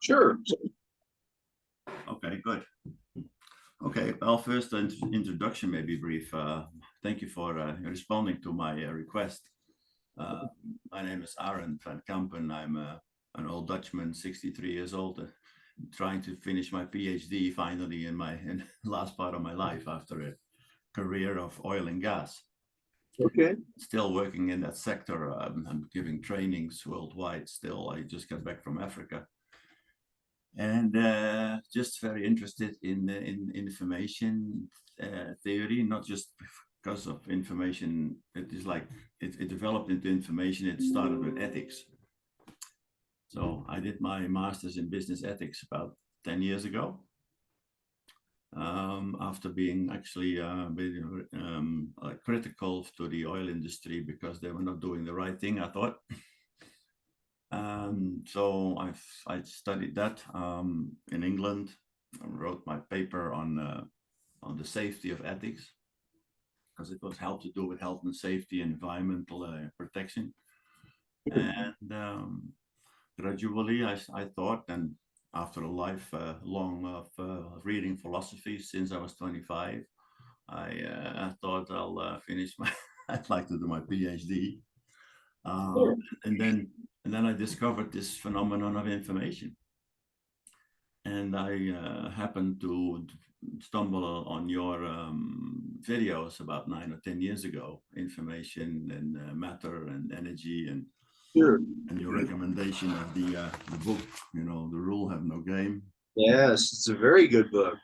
Sure. Okay, good. Okay, well, first introduction may be brief. Thank you for responding to my request. My name is Arend van Campen. I'm an old Dutchman, 63 years old, trying to finish my PhD finally in the last part of my life after a career of oil and gas. Okay. Still working in that sector. I'm giving trainings worldwide still. I just got back from Africa. And just very interested in information theory, not just because of information. It is like it developed into information. It started with ethics. So I did my master's in business ethics about 10 years ago. After being actually critical to the oil industry because they were not doing the right thing, I thought. So I studied that in England. I wrote my paper on the safety of ethics because it was helped to do with health and safety and environmental protection. And gradually, I thought, and after a lifelong of reading philosophy since I was 25, I thought I'll finish my. I'd like to do my PhD, and then I discovered this phenomenon of information, and I happened to stumble on your videos about 9 or 10 years ago, information and matter and energy and. Sure. And your recommendation of the book, The Rule Have No Game. Yes, it's a very good book.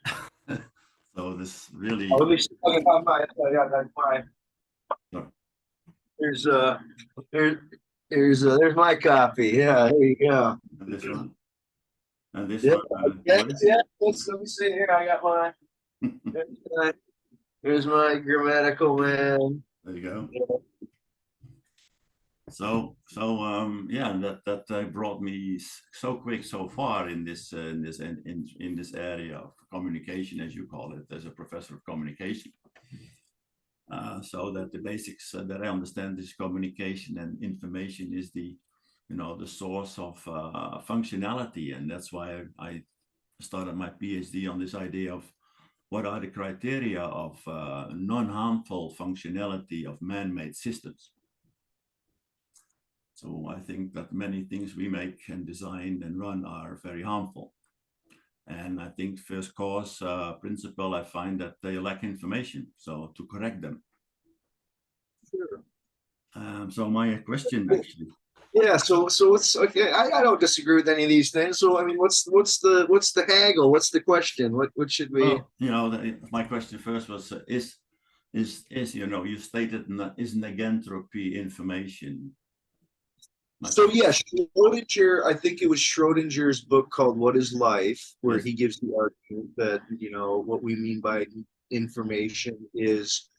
So this really. Let me see if I can find mine. That's mine. Sure. There's my copy. Yeah, there you go. And this one. And this Yeah, one. let me see here. I got mine. There's my grammatical man. There you go. Yeah. So yeah, that brought me so quick so far in this area of communication, as you call it, as a professor of communication. So that the basics that I understand is communication and information is the source of functionality, and that's why I started my PhD on this idea of what are the criteria of non-harmful functionality of man-made systems. So I think that many things we make and design and run are very harmful. And I think first cause principle, I find that they lack information, so to correct them. Sure. So my question actually. Yeah, so it's okay. I don't disagree with any of these things. So I mean, what's the haggle? What's the question? What should we? Well, my question first was is you stated isn't entropy information? So yeah, Schrodinger, I think it was Schrodinger's book called What is Life, where he gives the argument that, what we mean by information is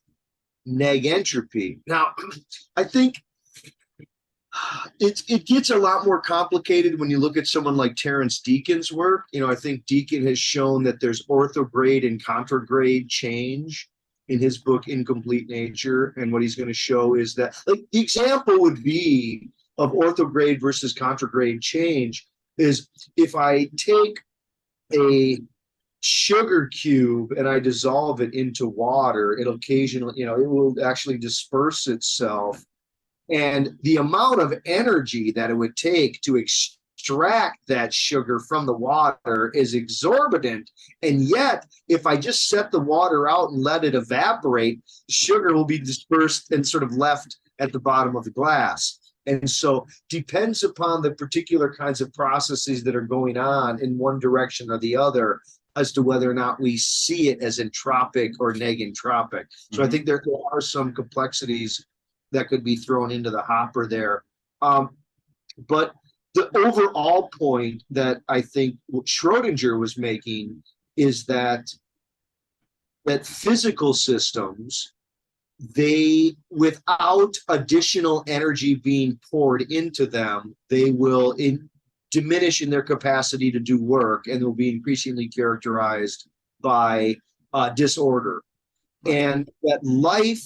neg entropy. Now, I think it gets a lot more complicated when you look at someone like Terence Deacon's work. I think Deacon has shown that there's orthograde and contragrade change in his book Incomplete Nature, and what he's going to show is that, like, the example would be of orthograde versus contragrade change is if I take a sugar cube and I dissolve it into water, it'll occasionally, it will actually disperse itself. And the amount of energy that it would take to extract that sugar from the water is exorbitant. And yet, if I just set the water out and let it evaporate, sugar will be dispersed and sort of left at the bottom of the glass. And so depends upon the particular kinds of processes that are going on in one direction or the other as to whether or not we see it as entropic or negentropic. So I think there are some complexities that could be thrown into the hopper there. But the overall point that I think what Schrodinger was making is that physical systems, they, without additional energy being poured into them, they will diminish in their capacity to do work, and they'll be increasingly characterized by disorder. And that life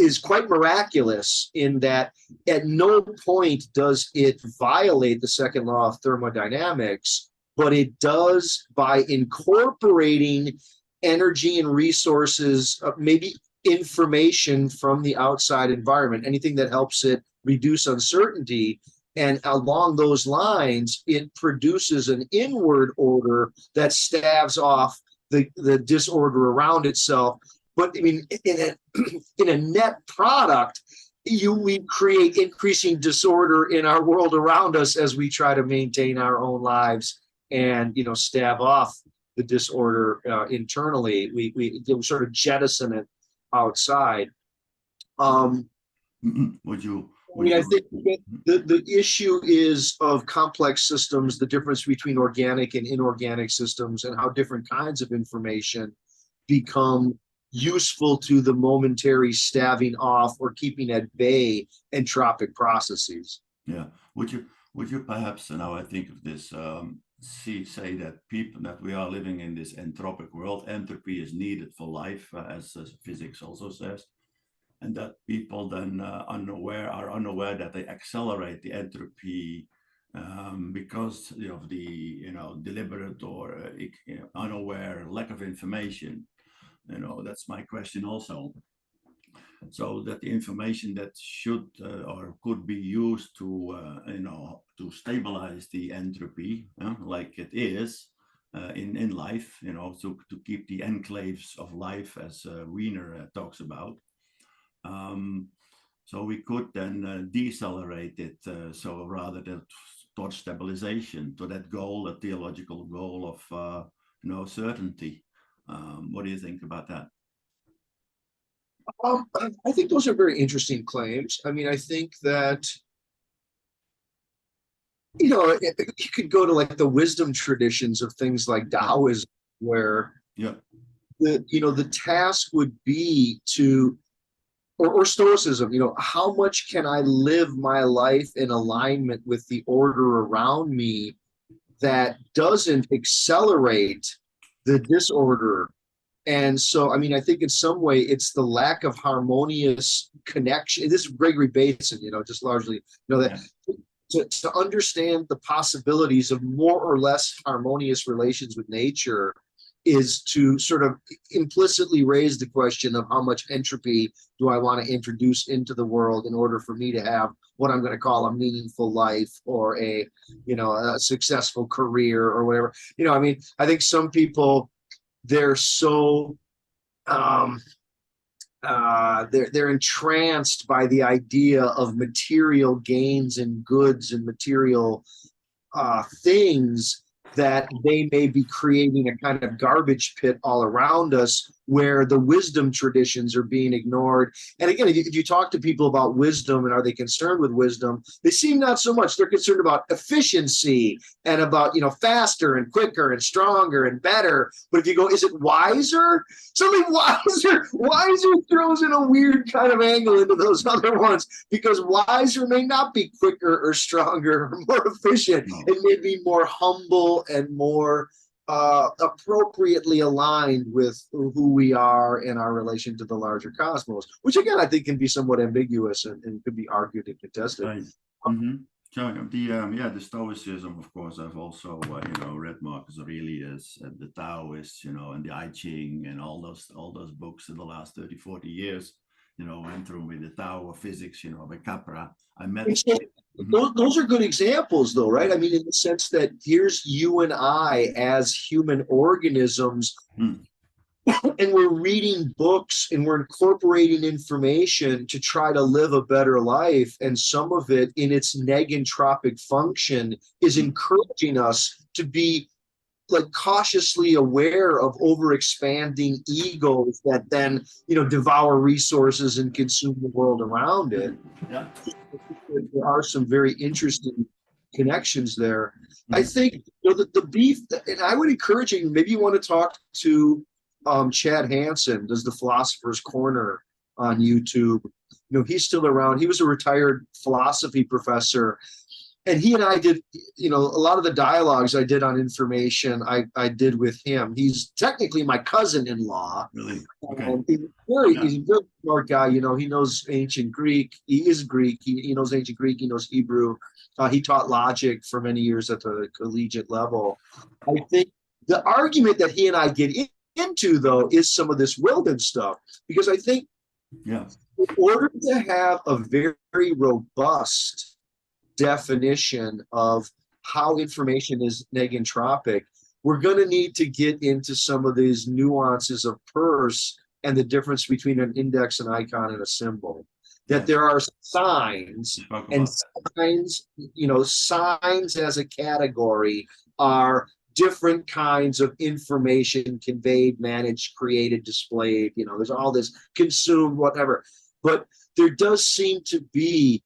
is quite miraculous in that at no point does it violate the second law of thermodynamics, but it does by incorporating energy and resources, maybe information from the outside environment, anything that helps it reduce uncertainty. And along those lines, it produces an inward order that staves off the disorder around itself. But I mean, in a net product, we create increasing disorder in our world around us as we try to maintain our own lives and, you know, stave off the disorder internally. We sort of jettison it outside. Would you? I mean, I think the issue is of complex systems, the difference between organic and inorganic systems, and how different kinds of information become useful to the momentary staving off or keeping at bay entropic processes. Yeah. Would you perhaps, now I think of this, say that we are living in this entropic world. Entropy is needed for life, as physics also says. And that people then are unaware that they accelerate the entropy because of the deliberate or unaware lack of information. That's my question also. So that the information that should or could be used to stabilize the entropy, like it is in life, to keep the enclaves of life, as Wiener talks about. So we could then decelerate it, so rather than towards stabilization, to that goal, a theological goal of certainty. What do you think about that? I think those are very interesting claims. I mean, I think that, you could go to like the wisdom traditions of things like Taoism, where the task would be to, or Stoicism, how much can I live my life in alignment with the order around me that doesn't accelerate the disorder? And so, I mean, I think in some way it's the lack of harmonious connection. This is Gregory Bateson, just largely, that to understand the possibilities of more or less harmonious relations with nature is to sort of implicitly raise the question of how much entropy do I want to introduce into the world in order for me to have what I'm going to call a meaningful life or a successful career or whatever. I mean, I think some people, they're so they're entranced by the idea of material gains and goods and material things that they may be creating a kind of garbage pit all around us where the wisdom traditions are being ignored. And again, if you talk to people about wisdom and are they concerned with wisdom, they seem not so much. They're concerned about efficiency and about, faster and quicker and stronger and better. But if you go, is it wiser? Something wiser throws in a weird kind of angle into those other ones, because wiser may not be quicker or stronger or more efficient. It may be more humble and more appropriately aligned with who we are and our relation to the larger cosmos, which again I think can be somewhat ambiguous and could be argued and contested. Right. So the Stoicism, of course, I've also read Marcus Aurelius and the Taoists, and the I Ching and all those books in the last 30-40 years. Went through with the Tao of Physics, by Capra. I met. Those are good examples, though, right? I mean, in the sense that here's you and I as human organisms, and we're reading books and we're incorporating information to try to live a better life. And some of it, in its negentropic function, is encouraging us to be like cautiously aware of overexpanding egos that then devour resources and consume the world around it. Yeah. There are some very interesting connections there. I think the beef, and I would encourage you, maybe you want to talk to Chad Hansen, does the Philosopher's Corner on YouTube. He's still around. He was a retired philosophy professor. and he and I did, a lot of the dialogues I did on information, I did with him. He's technically my cousin-in-law. Really? Okay. He's a very smart guy. He knows ancient Greek. He is Greek. He knows ancient Greek. He knows Hebrew. He taught logic for many years at the collegiate level. I think the argument that he and I get into, though, is some of this Wellbeing stuff, because I think in order to have a very, very robust definition of how information is negentropic, we're going to need to get into some of these nuances of Peirce and the difference between an index, an icon, and a symbol. That there are signs, and signs, signs as a category are different kinds of information conveyed, managed, created, displayed. There's all this consumed, whatever. But there does seem to be,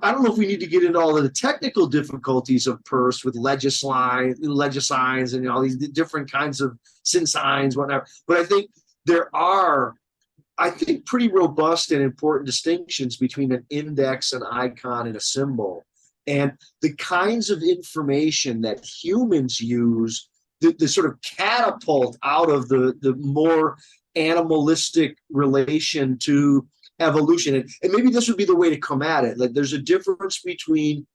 I don't know if we need to get into all of the technical difficulties of Peirce with legisigns and all these different kinds of sin signs, whatever. But I think there are, pretty robust and important distinctions between an index, an icon, and a symbol. And the kinds of information that humans use, the sort of catapult out of the more animalistic relation to evolution. And maybe this would be the way to come at it. Like, there's a difference between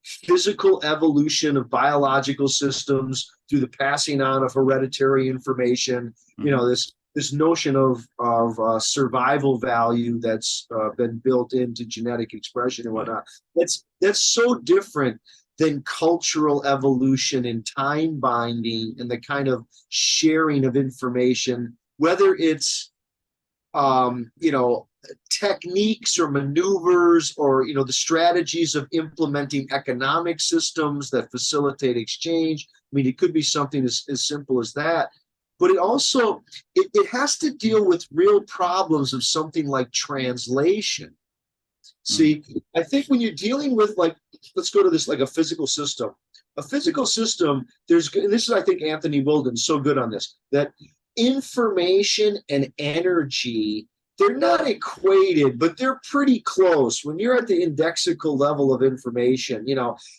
physical evolution of biological systems through the passing on of hereditary information, this notion of survival value that's been built into genetic expression and whatnot. That's so different than cultural evolution and time binding and the kind of sharing of information, whether it's techniques or maneuvers or the strategies of implementing economic systems that facilitate exchange. I mean, it could be something as simple as that. But it also, it has to deal with real problems of something like translation. See, I think when you're dealing with, like, let's go to this, like a physical system. A physical system, and this is, I think, Anthony Wilden's so good on this, that information and energy, they're not equated, but they're pretty close. When you're at the indexical level of information,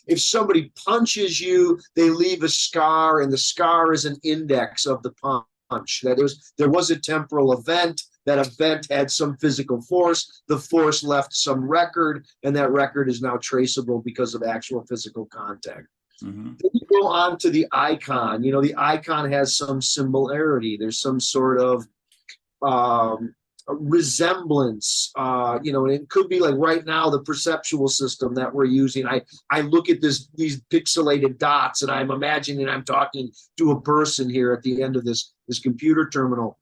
if somebody punches you, they leave a scar, and the scar is an index of the punch. That there was a temporal event. That event had some physical force. The force left some record, and that record is now traceable because of actual physical contact. Mm-hmm. Then you go on to the icon. The icon has some similarity. There's some sort of resemblance, and it could be like right now the perceptual system that we're using. I look at these pixelated dots, and I'm imagining I'm talking to a person here at the end of this computer terminal.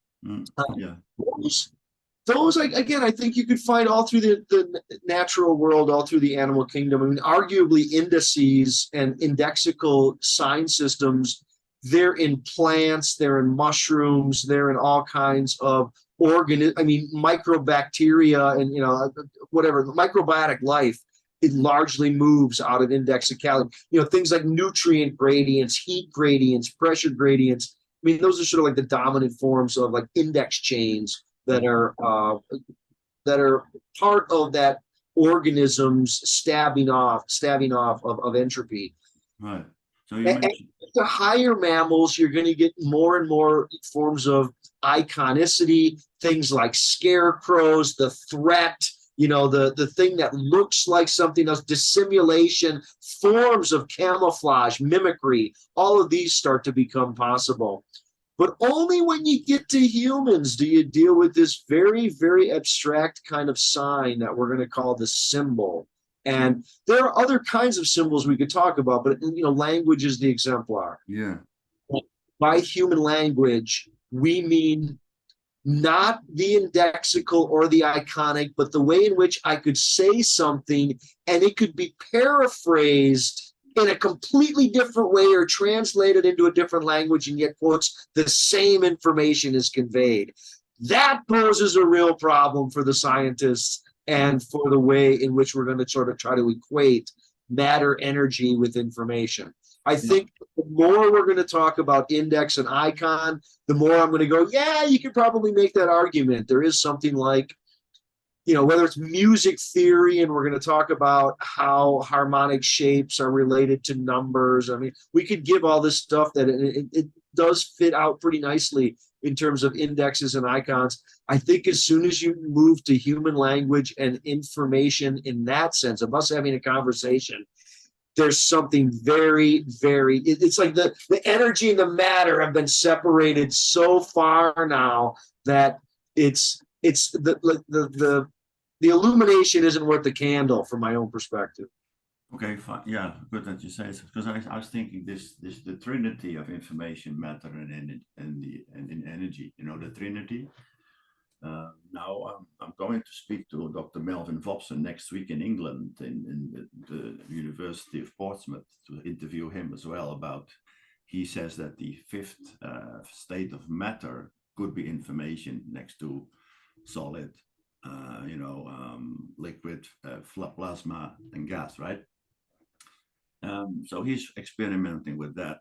Those again, I think you could find all through the natural world, all through the animal kingdom. I mean, arguably indices and indexical sign systems, they're in plants, they're in mushrooms, they're in all kinds of microbacteria and whatever. The microbiotic life, it largely moves out of indexicality. Things like nutrient gradients, heat gradients, pressure gradients. I mean, those are sort of like the dominant forms of like index chains that are part of that organism's stabbing off of entropy. Right. So and the higher mammals, you're going to get more and more forms of iconicity, things like scarecrows, the threat, the thing that looks like something else, dissimulation, forms of camouflage, mimicry, all of these start to become possible. But only when you get to humans do you deal with this very, very abstract kind of sign that we're going to call the symbol. And there are other kinds of symbols we could talk about, but language is the exemplar. Yeah. By human language, we mean not the indexical or the iconic, but the way in which I could say something and it could be paraphrased in a completely different way or translated into a different language, and yet, quotes, the same information is conveyed. That poses a real problem for the scientists and for the way in which we're going to sort of try to equate matter, energy with information. I think the more we're going to talk about index and icon, the more I'm going to go, yeah, you could probably make that argument. There is something like whether it's music theory, and we're going to talk about how harmonic shapes are related to numbers. I mean, we could give all this stuff that it does fit out pretty nicely in terms of indexes and icons. I think as soon as you move to human language and information in that sense, of us having a conversation, there's something very, very, it's like the energy and the matter have been separated so far now that it's the illumination isn't worth the candle from my own perspective. Okay, fine. Yeah, good that you say so, because I was thinking the trinity of information, matter, and energy. The trinity. Now I'm going to speak to Dr. Melvin Vobson next week in England in the University of Portsmouth to interview him as well about. He says that the fifth state of matter could be information next to solid, liquid, plasma, and gas, right? So he's experimenting with that.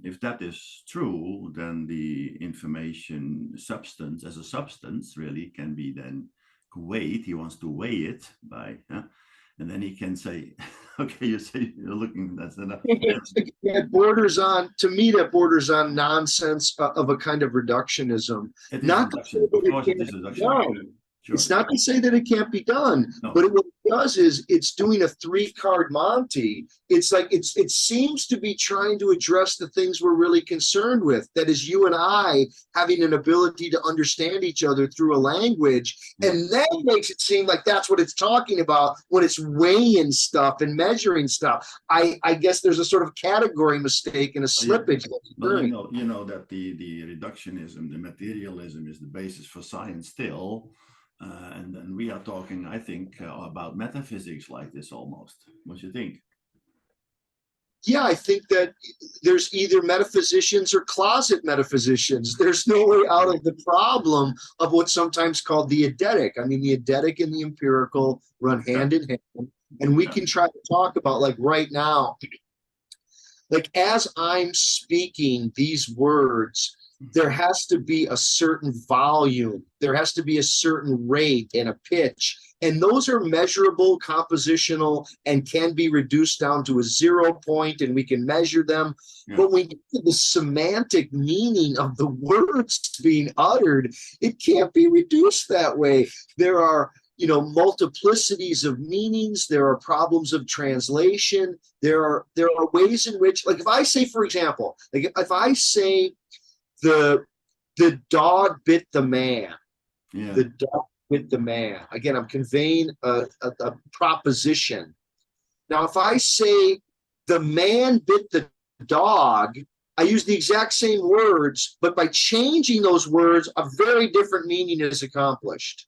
If that is true, then the information substance as a substance really can be then weighed. He wants to weigh it by, and then he can say, okay, you say you're looking, that's enough. That borders on, to me, that borders on nonsense of a kind of reductionism. It is Not reduction. Of course, it is reduction. Sure. It's not to say that it can't be done, no. But what it does is it's doing a 3-card Monty. It's like it seems to be trying to address the things we're really concerned with. That is, you and I having an ability to understand each other through a language, and that makes it seem like that's what it's talking about when it's weighing stuff and measuring stuff. I guess there's a sort of category mistake and a slippage. Well, you know that the reductionism, the materialism is the basis for science still. And then we are talking, I think, about metaphysics like this almost. What do you think? Yeah, I think that there's either metaphysicians or closet metaphysicians. There's no way out of the problem of what's sometimes called the eidetic. I mean, the eidetic and the empirical run hand in hand. And we can try to talk about, like right now, like as I'm speaking these words, there has to be a certain volume, there has to be a certain rate and a pitch, and those are measurable, compositional, and can be reduced down to a 0 point, and we can measure them. But when you get to the semantic meaning of the words being uttered, it can't be reduced that way. There are multiplicities of meanings. There are problems of translation. There are ways in which, like if I say, for example, like if I say the dog bit the man. Yeah. The dog bit the man. Again, I'm conveying a proposition. Now, if I say the man bit the dog, I use the exact same words, but by changing those words, a very different meaning is accomplished.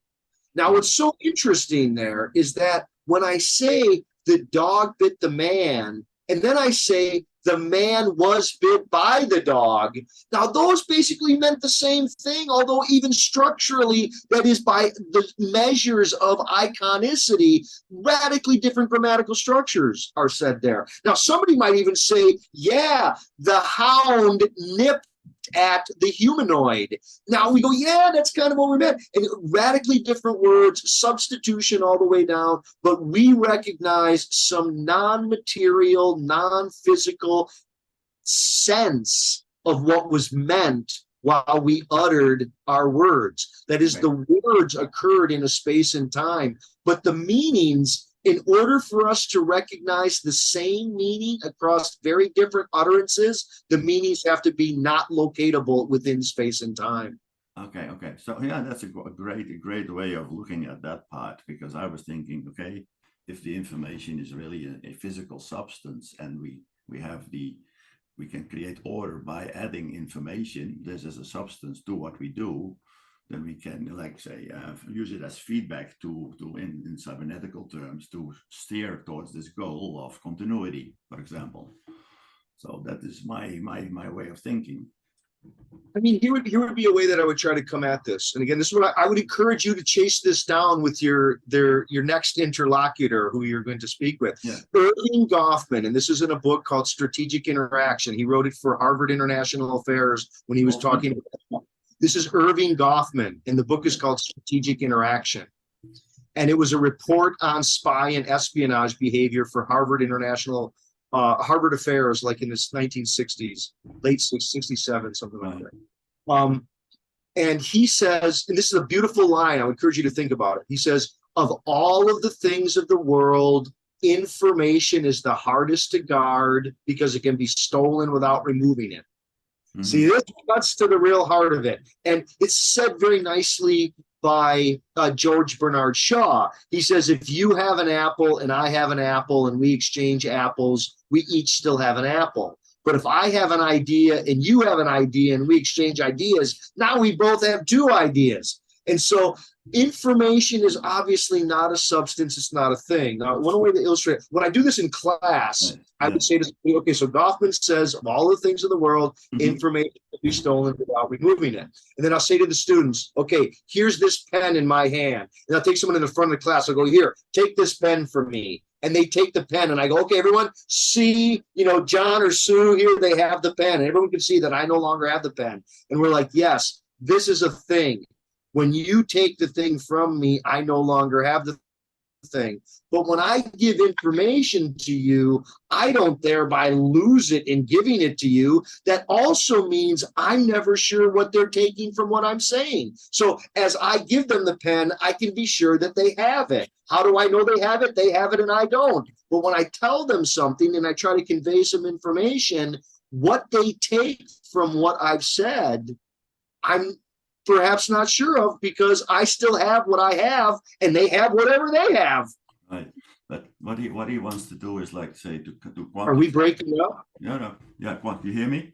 Now, what's so interesting there is that when I say the dog bit the man, and then I say the man was bit by the dog. Now, those basically meant the same thing, although even structurally, that is by the measures of iconicity, radically different grammatical structures are said there. Now, somebody might even say, yeah, the hound nipped at the humanoid. Now we go, yeah, that's kind of what we meant. And radically different words, substitution all the way down, but we recognize some non-material, non-physical sense of what was meant while we uttered our words. That is, the words occurred in a space and time, but the meanings, in order for us to recognize the same meaning across very different utterances, the meanings have to be not locatable within space and time. Okay. So yeah, that's a great way of looking at that part, because I was thinking, okay, if the information is really a physical substance and we can create order by adding information, this is a substance to what we do, then we can, like say, use it as feedback to in cybernetical terms, to steer towards this goal of continuity, for example. So that is my way of thinking. I mean, here would be a way that I would try to come at this. And again, this is what I would encourage you to chase this down with your next interlocutor who you're going to speak with. Yeah. Erving Goffman, and this is in a book called Strategic Interaction. He wrote it for Harvard International Affairs when he was talking about. This is Erving Goffman, and the book is called Strategic Interaction. And it was a report on spy and espionage behavior for Harvard Affairs, like in the 1960s, late 67, something like that. And he says, and this is a beautiful line, I would encourage you to think about it. He says, of all of the things of the world, information is the hardest to guard because it can be stolen without removing it. Mm-hmm. See, this cuts to the real heart of it. And it's said very nicely by George Bernard Shaw. He says, if you have an apple and I have an apple and we exchange apples, we each still have an apple. But if I have an idea and you have an idea and we exchange ideas, now we both have two ideas. And so information is obviously not a substance. It's not a thing. Now, one way to illustrate, when I do this in class, I would say this, okay, so Goffman says of all the things in the world, information can be stolen without removing it. And then I'll say to the students, okay, here's this pen in my hand. And I'll take someone in the front of the class. I'll go, here, take this pen from me. And they take the pen and I go, okay, everyone, see, John or Sue here, they have the pen. And everyone can see that I no longer have the pen. And we're like, yes, this is a thing. When you take the thing from me, I no longer have the thing. But when I give information to you, I don't thereby lose it in giving it to you. That also means I'm never sure what they're taking from what I'm saying. So as I give them the pen, I can be sure that they have it. How do I know they have it? They have it and I don't. But when I tell them something and I try to convey some information, what they take from what I've said, I'm perhaps not sure of, because I still have what I have and they have whatever they have. Right. But what he wants to do is, like, say, to quantify. Are we breaking up? No. Yeah, you hear me?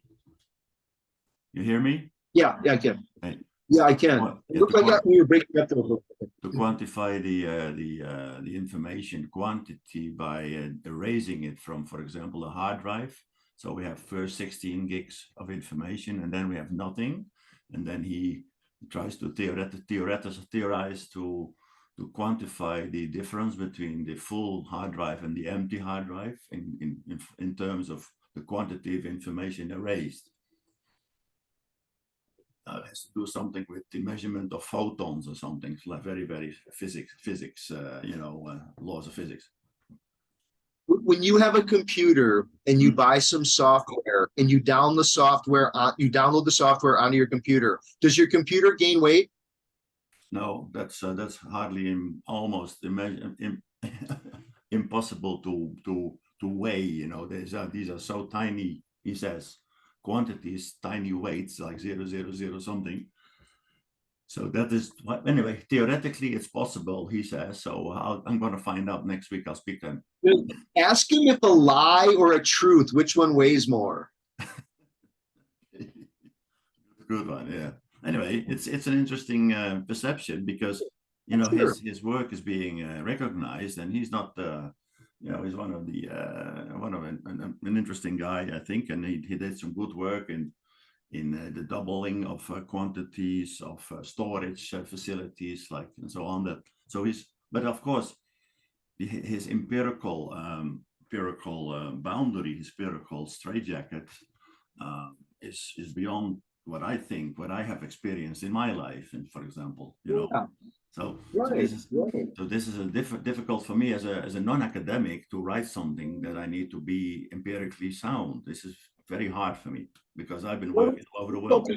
You hear me? Yeah, I can. Right. Yeah, I can. It looked like we were breaking up. To quantify the information quantity by erasing it from, for example, a hard drive. So we have first 16 gigs of information, and then we have nothing, and then he tries to theorize to quantify the difference between the full hard drive and the empty hard drive in terms of the quantity of information erased. It has to do something with the measurement of photons or something, like very physics, laws of physics. When you have a computer and you buy some software and you download the software onto your computer, does your computer gain weight? No, that's hardly almost impossible to weigh. These are so tiny. He says quantities, tiny weights, like 0.00 something. So that is what, anyway, theoretically it's possible, he says. So I'm going to find out next week. I'll speak to him. Ask him if a lie or a truth, which one weighs more? Good one, yeah. Anyway, it's an interesting perception, because his work is being recognized, and he's not he's one of an interesting guy, I think, and he did some good work in the doubling of quantities of storage facilities, like, and so on. But of course, his empirical boundary, his empirical straitjacket is beyond what I think, what I have experienced in my life, and for example, So this is difficult for me as a non-academic to write something that I need to be empirically sound. This is very hard for me, because I've been working all over the world.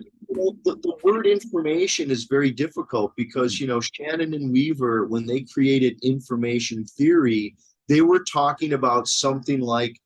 The word information is very difficult, because Shannon and Weaver, when they created information theory, they were talking about something like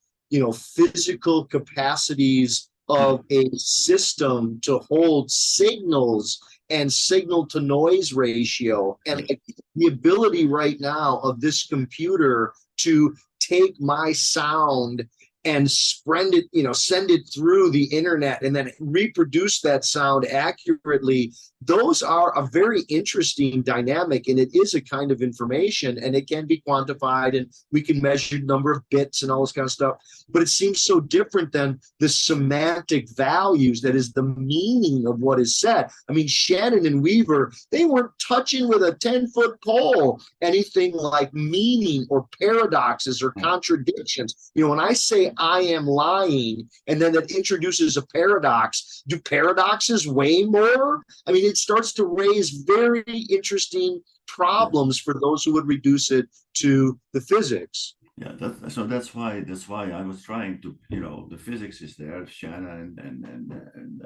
physical capacities of a system to hold signals and signal to noise ratio, and the ability right now of this computer to take my sound and send it through the internet and then reproduce that sound accurately. Those are a very interesting dynamic, and it is a kind of information, and it can be quantified, and we can measure number of bits and all this kind of stuff. But it seems so different than the semantic values, that is the meaning of what is said. I mean, Shannon and Weaver, they weren't touching with a 10-foot pole anything like meaning or paradoxes or contradictions. When I say I am lying, and then that introduces a paradox. Do paradoxes weigh more? I mean, it starts to raise very interesting problems for those who would reduce it to the physics. Yeah, so that's why I was trying to, the physics is there, Shannon and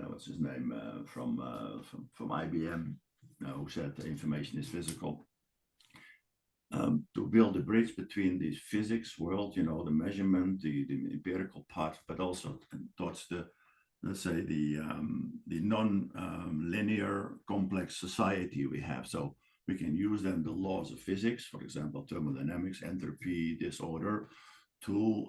what's his name from IBM, who said the information is physical. To build a bridge between the physics world, the measurement, the empirical part, but also towards the, let's say, the non-linear complex society we have. So we can use then the laws of physics, for example, thermodynamics, entropy, disorder, to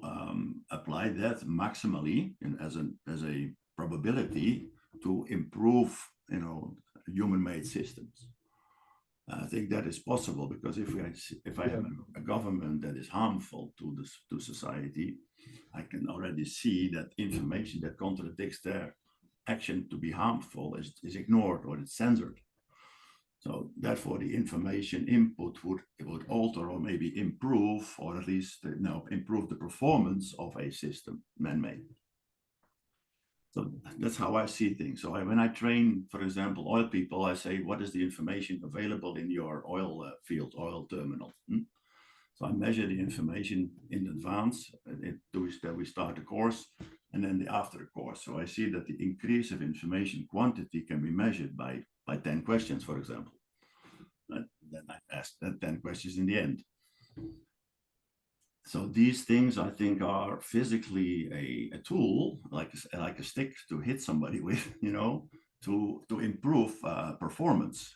apply that maximally and as a probability to improve, human-made systems. I think that is possible because if I have a government that is harmful to society, I can already see that information that contradicts their action to be harmful is ignored or it's censored. So therefore, the information input would alter or maybe improve, or at least improve the performance of a system, man-made. So that's how I see things. So when I train, for example, oil people, I say, what is the information available in your oil field, oil terminal? So I measure the information in advance. That we start the course and then the after the course. So I see that the increase of information quantity can be measured by 10 questions, for example. And then I ask 10 questions in the end. So these things, I think, are physically a tool, like a stick to hit somebody with, to improve performance.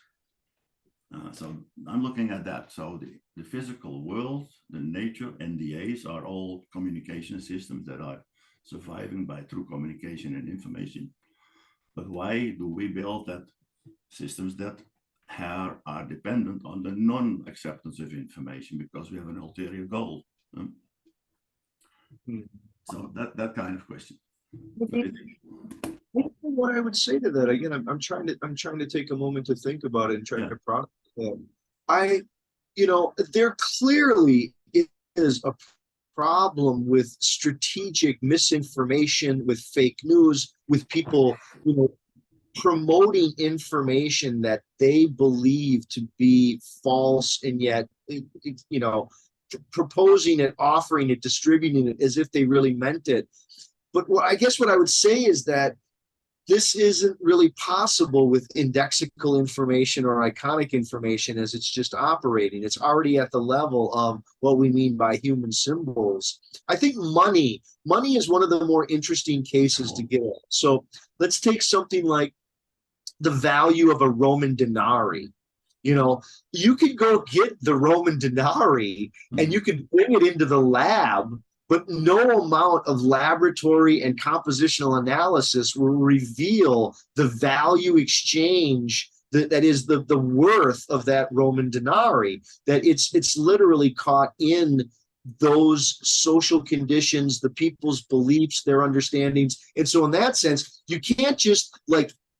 So I'm looking at that. So the physical world, the nature, NDAs are all communication systems that are surviving through communication and information. But why do we build that systems that are dependent on the non-acceptance of information? Because we have an ulterior goal. So that kind of question. What I would say to that, again, I'm trying to take a moment to think about it and try to process that. There clearly is a problem with strategic misinformation, with fake news, with people, promoting information that they believe to be false, and yet, proposing it, offering it, distributing it as if they really meant it. But I guess what I would say is that this isn't really possible with indexical information or iconic information as it's just operating. It's already at the level of what we mean by human symbols. I think money is one of the more interesting cases to get at. So let's take something like the value of a Roman denarii. You could go get the Roman denarii and you could bring it into the lab, but no amount of laboratory and compositional analysis will reveal the value exchange that is the worth of that Roman denarii, that it's literally caught in those social conditions, the people's beliefs, their understandings. And so in that sense, you can't just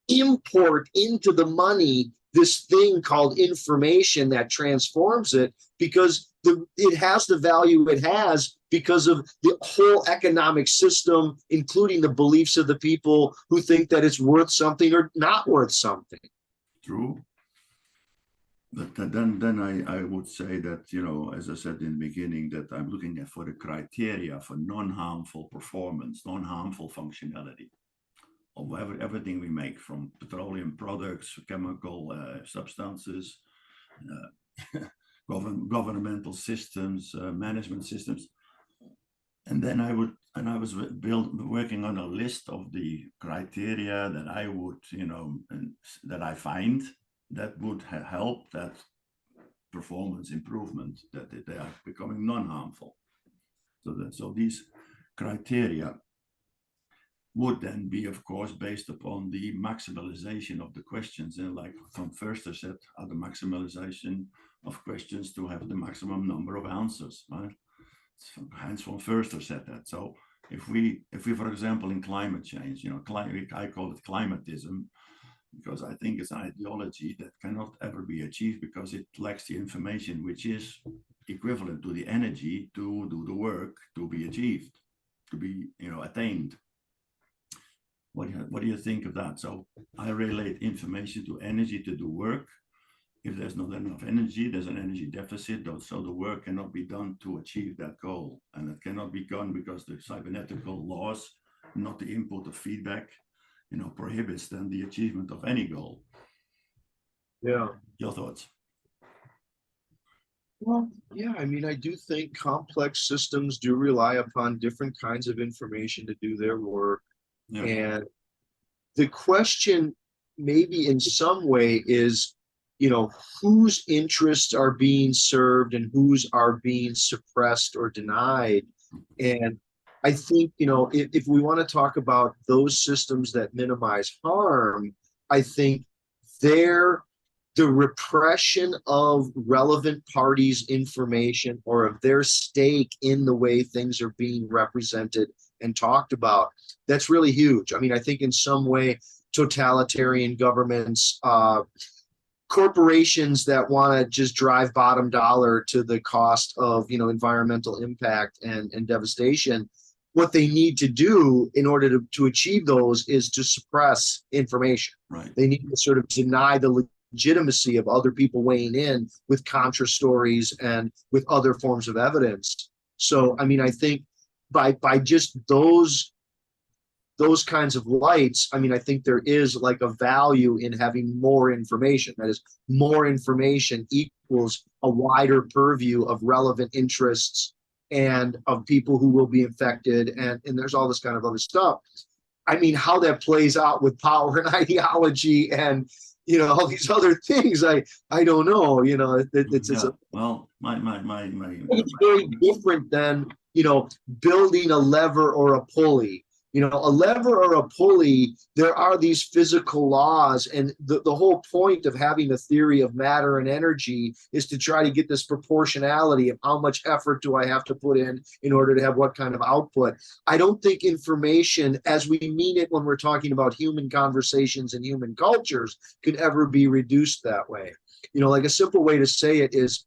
import into the money this thing called information that transforms it, because it has the value it has because of the whole economic system, including the beliefs of the people who think that it's worth something or not worth something. True. But then I would say that, as I said in the beginning, that I'm looking for the criteria for non-harmful performance, non-harmful functionality of everything we make, from petroleum products, chemical substances, governmental systems, management systems. And then I was working on a list of the criteria that I would, that I find that would help that performance improvement, that they are becoming non-harmful. So these criteria would then be, of course, based upon the maximalization of the questions. And like from first I said, the maximalization of questions to have the maximum number of answers, right? Hence from first I said that. So if we, for example, in climate change, I call it climatism, because I think it's an ideology that cannot ever be achieved because it lacks the information which is equivalent to the energy to do the work to be achieved, to be, attained. What do you think of that? So I relate information to energy to do work. If there's not enough energy, there's an energy deficit, so the work cannot be done to achieve that goal. And it cannot be done because the cybernetical laws, not the input of feedback, prohibits then the achievement of any goal. Yeah. Your thoughts? Well, yeah, I mean, I do think complex systems do rely upon different kinds of information to do their work. Yeah. And the question maybe in some way is, whose interests are being served and whose are being suppressed or denied. And I think, if we want to talk about those systems that minimize harm, I think the repression of relevant parties' information or of their stake in the way things are being represented and talked about, that's really huge. I mean, I think in some way, totalitarian governments, corporations that want to just drive bottom dollar to the cost of, environmental impact and devastation, what they need to do in order to achieve those is to suppress information. Right. They need to sort of deny the legitimacy of other people weighing in with contra stories and with other forms of evidence. So, I mean, I think by just those kinds of lights, I mean, I think there is like a value in having more information. That is, more information equals a wider purview of relevant interests and of people who will be infected. And there's all this kind of other stuff. I mean, how that plays out with power and ideology and, all these other things, I don't know, well, it's very different than, building a lever or a pulley. A lever or a pulley, there are these physical laws, and the whole point of having a theory of matter and energy is to try to get this proportionality of how much effort do I have to put in order to have what kind of output. I don't think information, as we mean it when we're talking about human conversations and human cultures, could ever be reduced that way. Like a simple way to say it is,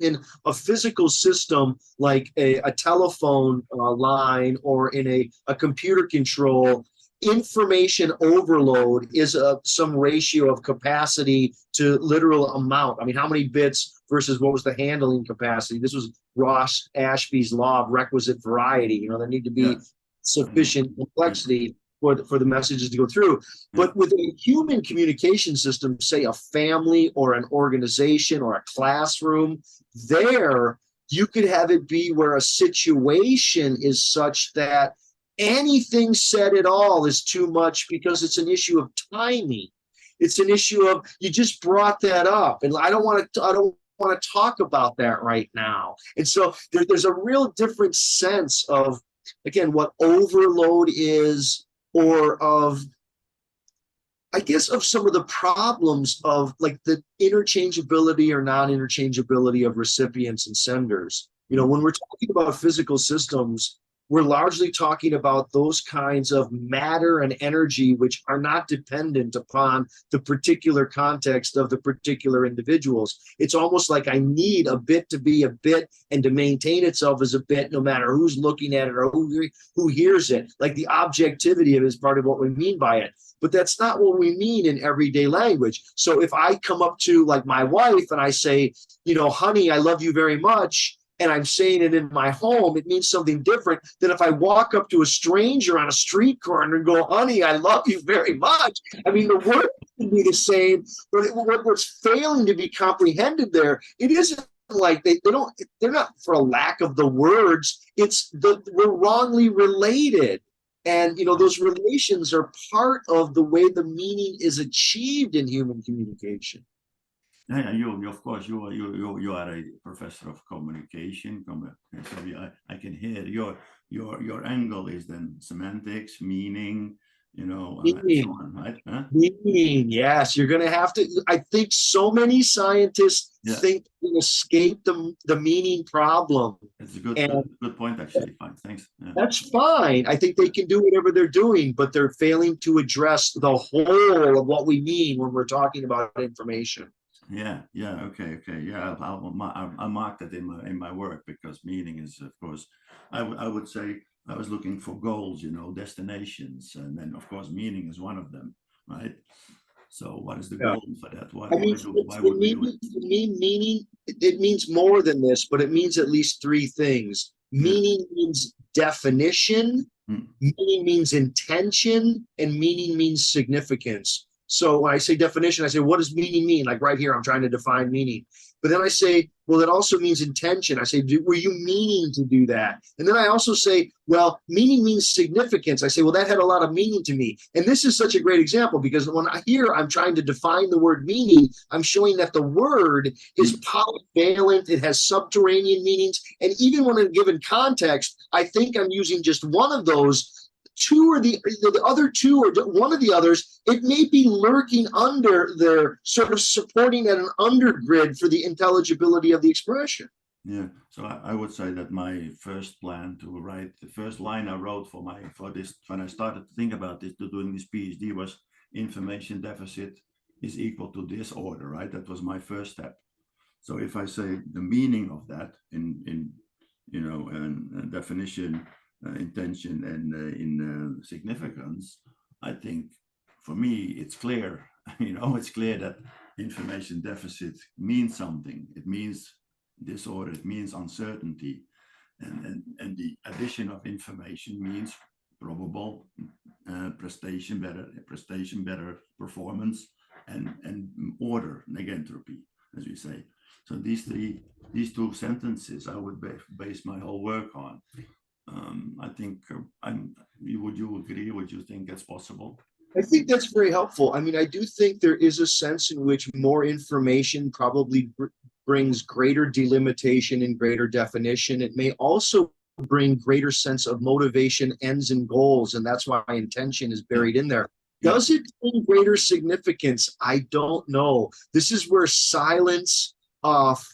in a physical system like a telephone line or in a computer control, information overload is some ratio of capacity to literal amount. I mean, how many bits versus what was the handling capacity? This was Ross Ashby's law of requisite variety. There need to be sufficient complexity for the messages to go through. But with a human communication system, say a family or an organization or a classroom, there you could have it be where a situation is such that anything said at all is too much because it's an issue of timing. It's an issue of, you just brought that up and I don't want to talk about that right now. And so there's a real different sense of, again, what overload is, or of, I guess, of some of the problems of like the interchangeability or non-interchangeability of recipients and senders. When we're talking about physical systems, we're largely talking about those kinds of matter and energy which are not dependent upon the particular context of the particular individuals. It's almost like I need a bit to be a bit and to maintain itself as a bit, no matter who's looking at it or who hears it. Like the objectivity of it is part of what we mean by it. But that's not what we mean in everyday language. So if I come up to like my wife and I say, honey, I love you very much, and I'm saying it in my home, it means something different than if I walk up to a stranger on a street corner and go, honey, I love you very much. I mean, the word can be the same, but what's failing to be comprehended there, it isn't like they're not for a lack of the words, we're wrongly related. And, those relations are part of the way the meaning is achieved in human communication. Yeah, you of course you are a professor of communication. So I can hear your angle is then semantics, meaning, and so on, right? Huh? Meaning, yes, you're going to have to. I think so many scientists think they escape the meaning problem. It's a good, and good point, actually. Fine, thanks. Yeah. That's fine. I think they can do whatever they're doing, but they're failing to address the whole of what we mean when we're talking about information. Yeah, okay. Yeah, I'll mark that in my work, because meaning is, of course, I would say I was looking for goals, destinations, and then of course meaning is one of them, right? So what is the goal for that? Why would we do it? Meaning, it means more than this, but it means at least three things. Meaning means definition, meaning means intention, and meaning means significance. So when I say definition, I say, what does meaning mean? Like right here, I'm trying to define meaning. But then I say, well, that also means intention. I say, were you meaning to do that? And then I also say, well, meaning means significance. I say, well, that had a lot of meaning to me. And this is such a great example, because when I'm trying to define the word meaning, I'm showing that the word is polyvalent. It has subterranean meanings. And even when in a given context, I think I'm using just one of those. Two or the other two, or one of the others, it may be lurking under there, sort of supporting at an undergrid for the intelligibility of the expression. Yeah, so I would say that my first plan to write, the first line I wrote for this, when I started to think about this, to doing this PhD, was information deficit is equal to disorder, right? That was my first step. So if I say the meaning of that in definition, intention, and in significance, I think for me it's clear. It's clear that information deficit means something. It means disorder. It means uncertainty, and the addition of information means probable prestation, better performance, and order, negentropy, as we say. So these two sentences I would base my whole work on. I think would you agree? Would you think that's possible? I think that's very helpful. I mean, I do think there is a sense in which more information probably brings greater delimitation and greater definition. It may also bring greater sense of motivation, ends, and goals, and that's why intention is buried in there. Does it bring greater significance? I don't know. This is where silence,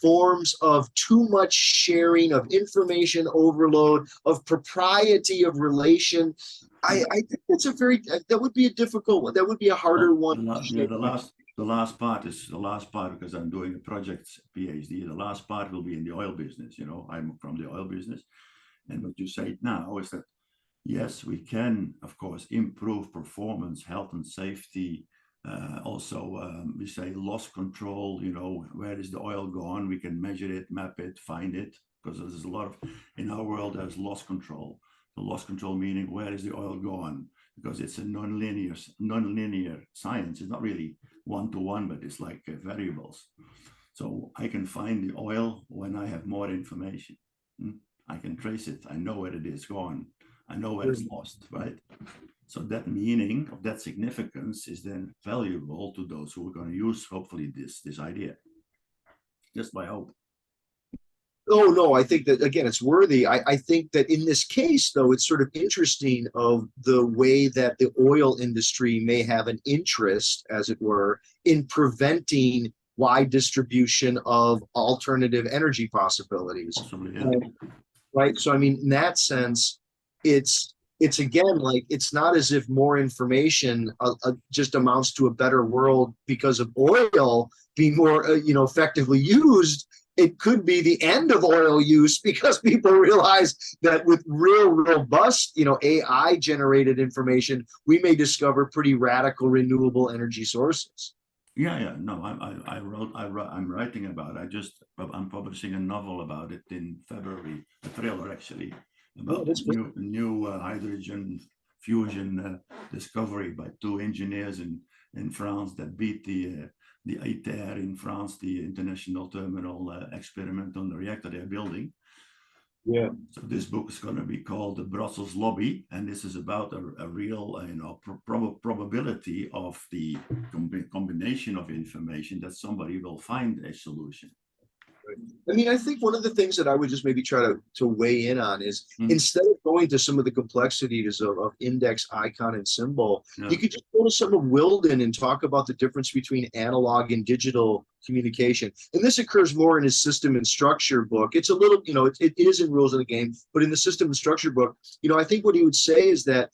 forms of too much sharing, of information overload, of propriety of relation. I think that's that would be a difficult one. That would be a harder one. The last part, because I'm doing a project PhD. The last part will be in the oil business. I'm from the oil business, and what you say now is that yes, we can, of course, improve performance, health and safety. Also, we say loss control, where is the oil gone? We can measure it, map it, find it, because there's a lot of, in our world, there's loss control. The loss control meaning, where is the oil gone? Because it's a non-linear science. It's not really one-to-one, but it's like variables. So I can find the oil when I have more information. I can trace it. I know where it is gone. I know where it's lost, right? So that meaning of that significance is then valuable to those who are going to use, hopefully, this idea. Just my hope. Oh, no, I think that, again, it's worthy. I think that in this case, though, it's sort of interesting of the way that the oil industry may have an interest, as it were, in preventing wide distribution of alternative energy possibilities. Possibly, yeah. Right? So, I mean, in that sense, it's again, like, it's not as if more information just amounts to a better world because of oil being more, effectively used. It could be the end of oil use because people realize that with real robust, AI generated information, we may discover pretty radical renewable energy sources. Yeah. No, I'm writing about it. I'm publishing a novel about it in February, a thriller actually, about new hydrogen fusion discovery by two engineers in France that beat the ITER in France, the International Terminal Experiment on the reactor they're building. Yeah. So this book is going to be called The Brussels Lobby, and this is about a real, probability of the combination of information that somebody will find a solution. I mean, I think one of the things that I would just maybe try to weigh in on is instead of going to some of the complexities of index, icon, and symbol, you could just go to some of Wilden and talk about the difference between analog and digital communication. And this occurs more in his System and Structure book. It's a little, it is in Rules of the Game, but in the System and Structure book, I think what he would say is that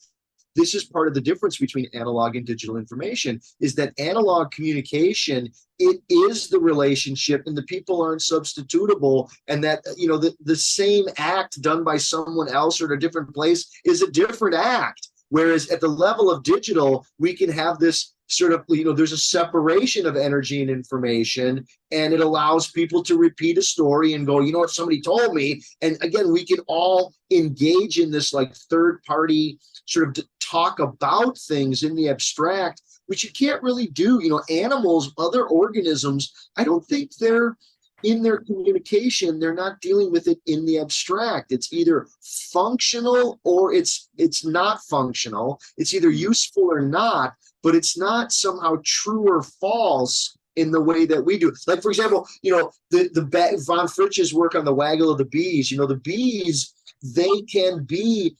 this is part of the difference between analog and digital information, is that analog communication, it is the relationship and the people aren't substitutable, and that the same act done by someone else or at a different place is a different act. Whereas at the level of digital, we can have this sort of, there's a separation of energy and information, and it allows people to repeat a story and go, what, somebody told me. And again, we can all engage in this like third party sort of talk about things in the abstract, which you can't really do. Animals, other organisms, I don't think they're in their communication, they're not dealing with it in the abstract. It's either functional or it's not functional. It's either useful or not, but it's not somehow true or false in the way that we do. Like, for example, the von Fritzsche's work on the waggle of the bees. The bees, they can be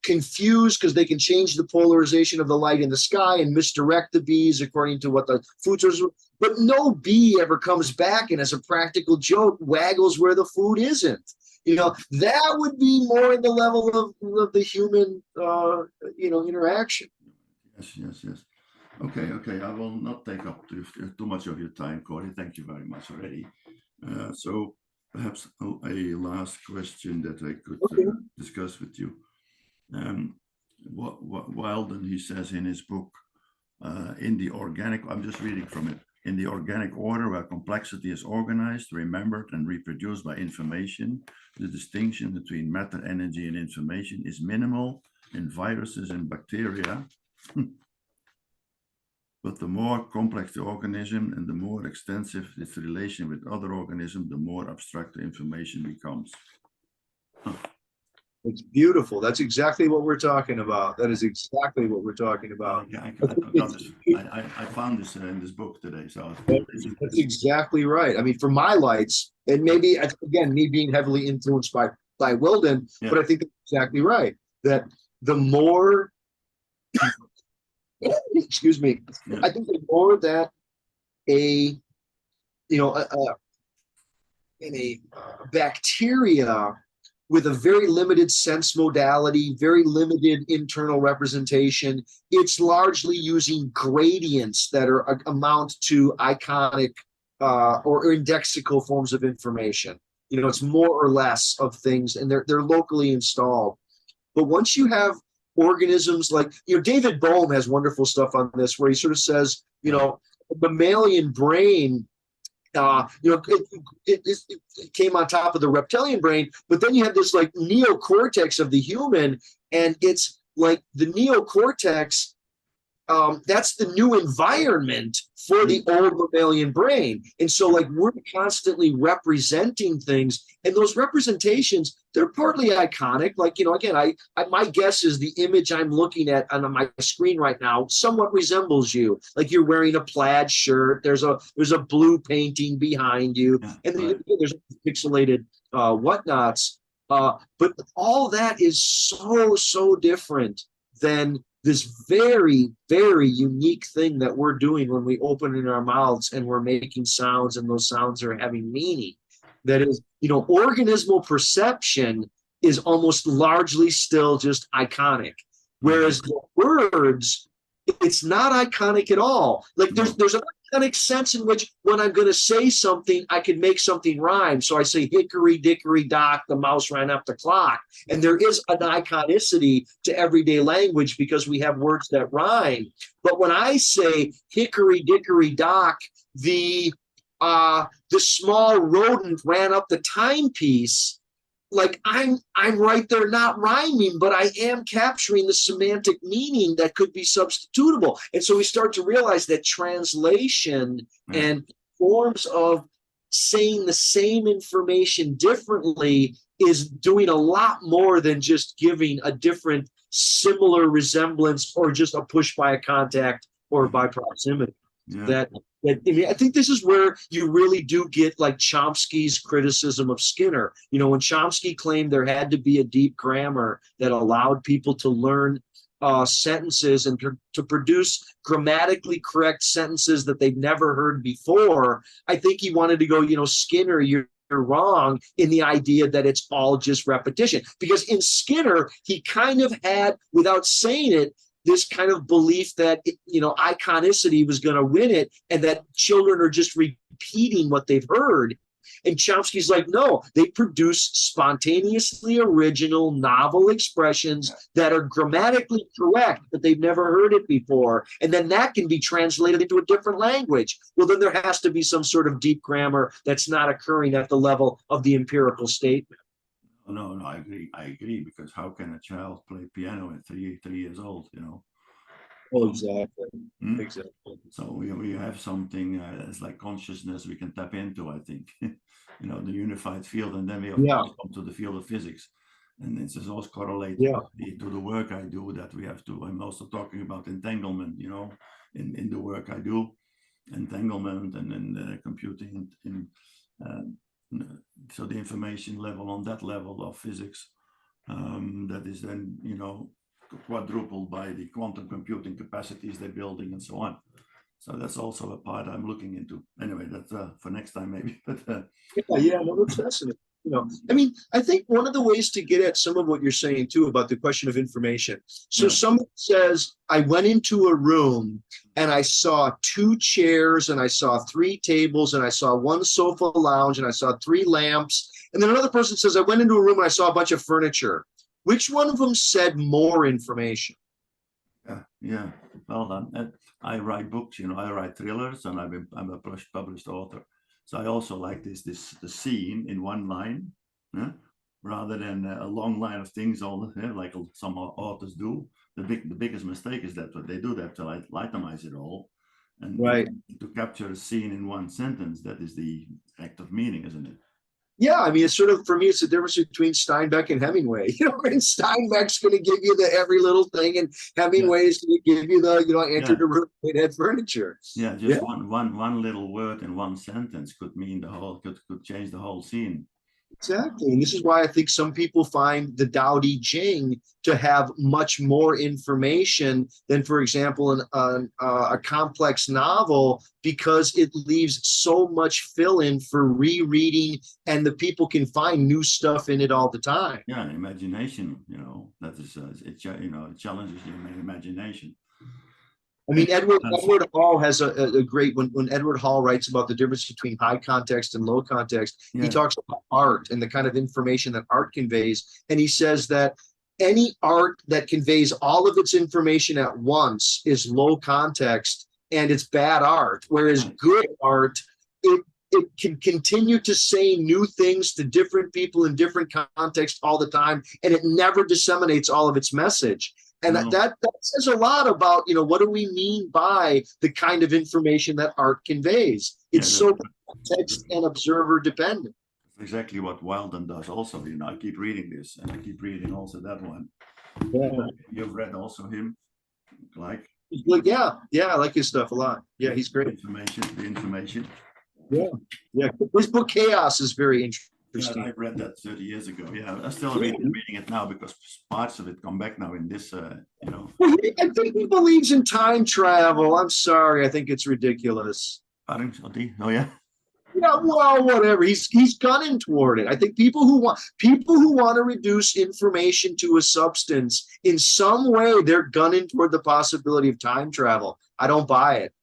confused because they can change the polarization of the light in the sky and misdirect the bees according to what the food source is. But no bee ever comes back and, as a practical joke, waggles where the food isn't. That would be more in the level of the human, interaction. Yes. Okay. I will not take up too much of your time, Corey. Thank you very much already. So perhaps a last question that I could discuss with you. What Wilden, he says in his book, in the organic, I'm just reading from it, in the organic order where complexity is organized, remembered, and reproduced by information, the distinction between matter, energy, and information is minimal in viruses and bacteria. But the more complex the organism and the more extensive its relation with other organisms, the more abstract the information becomes. It's beautiful. That's exactly what we're talking about. That is exactly what we're talking about. I found this in this book today. So that's exactly right. I mean, for my lights, and maybe, again, me being heavily influenced by Wilden, but I think that's exactly right. That the more, excuse me, I think the more that a bacteria with a very limited sense modality, very limited internal representation, it's largely using gradients that amount to iconic or indexical forms of information. It's more or less of things, and they're locally installed. But once you have organisms like, David Bohm has wonderful stuff on this, where he sort of says, mammalian brain, it came on top of the reptilian brain, but then you have this like neocortex of the human, and it's like the neocortex, that's the new environment for the old mammalian brain. And so like we're constantly representing things, and those representations, they're partly iconic. Like, again, my guess is the image I'm looking at on my screen right now somewhat resembles you. Like you're wearing a plaid shirt, there's a blue painting behind you, and there's pixelated whatnots. But all that is so different than this very, very unique thing that we're doing when we open in our mouths and we're making sounds, and those sounds are having meaning. That is, organismal perception is almost largely still just iconic. Whereas the words, it's not iconic at all. Like there's an iconic sense in which when I'm going to say something, I can make something rhyme. So I say hickory dickory dock, the mouse ran up the clock. And there is an iconicity to everyday language because we have words that rhyme. But when I say hickory dickory dock, the small rodent ran up the timepiece, like I'm right there, not rhyming, but I am capturing the semantic meaning that could be substitutable. And so we start to realize that translation and forms of saying the same information differently is doing a lot more than just giving a different similar resemblance or just a push by a contact or by proximity. Yeah. That I mean, I think this is where you really do get like Chomsky's criticism of Skinner. You know, when Chomsky claimed there had to be a deep grammar that allowed people to learn sentences and to produce grammatically correct sentences that they've never heard before, I think he wanted to go, you know, Skinner, you're wrong in the idea that it's all just repetition. Because in Skinner, he kind of had, without saying it, this kind of belief that, you know, iconicity was going to win it and that children are just repeating what they've heard. And Chomsky's like, no, they produce spontaneously original, novel expressions that are grammatically correct, but they've never heard it before. And then that can be translated into a different language. Well, then there has to be some sort of deep grammar that's not occurring at the level of the empirical statement. No, I agree, because how can a child play piano at three years old, you know? Oh, exactly. Exactly. So we have something that's like consciousness we can tap into, I think, you know, the unified field, and then we of course come to the field of physics, and this is also correlated to the work I do, that we have to. I'm also talking about entanglement, you know, in the work I do, entanglement, and then computing so the information level on that level of physics, that is then, you know, quadrupled by the quantum computing capacities they're building and so on. So that's also a part I'm looking into. Anyway, that's for next time maybe. But no, that's fascinating. You know, I mean, I think one of the ways to get at some of what you're saying too about the question of information. So someone says, I went into a room and I saw 2 chairs and I saw 3 tables and I saw 1 sofa lounge and I saw 3 lamps. And then another person says, I went into a room and I saw a bunch of furniture. Which one of them said more information? Yeah. Well, I write books, you know, I write thrillers, and I'm a published author. So I also like the scene in one line, rather than a long line of things, like some authors do. The biggest mistake is that what they do, that to itemize it all, and to capture a scene in one sentence. That is the act of meaning, isn't it? Yeah, I mean, it's sort of, for me, it's the difference between Steinbeck and Hemingway. You know, I mean, Steinbeck's going to give you the every little thing, and Hemingway is going to give you the, you know, I entered a room, it had furniture. Yeah, just one little word in one sentence could mean the whole, could change the whole scene. Exactly. And this is why I think some people find the Tao Te Ching to have much more information than, for example, a complex novel, because it leaves so much fill-in for rereading, and the people can find new stuff in it all the time. Yeah, imagination, you know, that is, you know, it challenges your imagination. I mean, Edward Hall has a great, when Edward Hall writes about the difference between high context and low context, he talks about art and the kind of information that art conveys. And he says that any art that conveys all of its information at once is low context and it's bad art. Whereas good art, it can continue to say new things to different people in different contexts all the time, and it never disseminates all of its message. And that says a lot about, you know, what do we mean by the kind of information that art conveys? It's so context and observer dependent. Exactly what Wilden does also. You know, I keep reading this, and I keep reading also that one. Yeah. You've read also him, like? Yeah, I like his stuff a lot. Yeah, he's great. The information. Yeah. His book Chaos is very interesting. Yeah, I read that 30 years ago. Yeah, I'm still reading it now, because parts of it come back now in this, you know. Well, I think he believes in time travel. I'm sorry, I think it's ridiculous. Oh yeah. Yeah, well, whatever. He's gunning toward it. I think people who want to reduce information to a substance in some way, they're gunning toward the possibility of time travel. I don't buy it.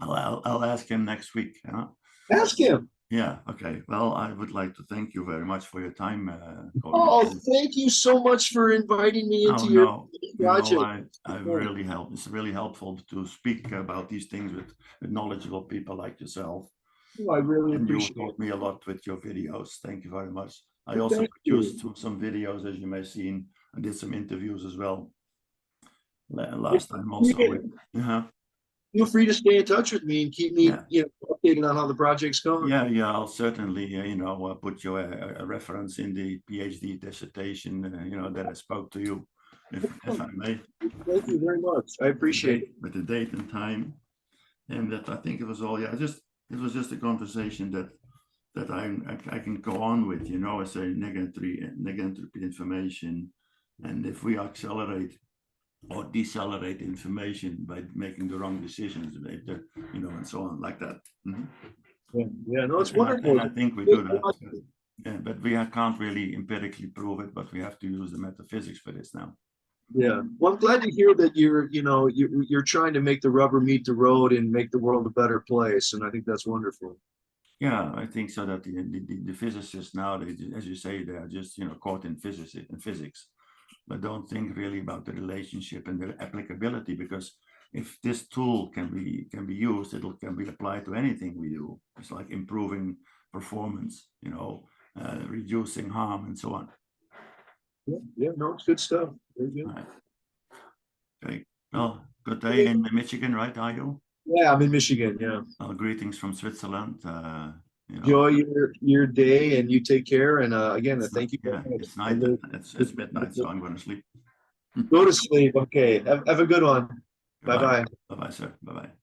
I'll ask him next week. Huh? Ask him. Yeah. Okay. Well, I would like to thank you very much for your time. Thank you so much for inviting me into your project. You know, I really help. It's really helpful to speak about these things with knowledgeable people like yourself. Oh, I really appreciate it. You taught me a lot with your videos. Thank you very much. I also produced some videos, as you may have seen. I did some interviews as well last time also. Feel free to stay in touch with me and keep me updated on how the project's going. Yeah, I'll certainly put you a reference in the PhD dissertation that I spoke to you, if I may. Thank you very much. I appreciate it. With the date and time. And that I think it was all, yeah, it was just a conversation that I can go on with, you know, as a negative information. And if we accelerate or decelerate information by making the wrong decisions, you know, and so on, like that. Mm-hmm. Yeah, no, it's And wonderful. I think we do that. Yeah, but we can't really empirically prove it, but we have to use the metaphysics for this now. Yeah, well, I'm glad to hear that you're trying to make the rubber meet the road and make the world a better place, and I think that's wonderful. Yeah, I think so that the physicists now, as you say, they are just, you know, caught in physics, but don't think really about the relationship and the applicability, because if this tool can be used, it can be applied to anything we do. It's like improving performance, you know, reducing harm and so on. Yeah, no, it's good stuff. Very good. Right. Okay. Well, good day in Michigan, right? Are you? Yeah, I'm in Michigan. Yeah. Well, greetings from Switzerland. You know, Enjoy your day, and you take care. And again, thank you. Yeah, it's night. It's midnight, so I'm going to sleep. Go to sleep. Okay. Have a good one. Bye bye. Bye bye, sir. Bye bye.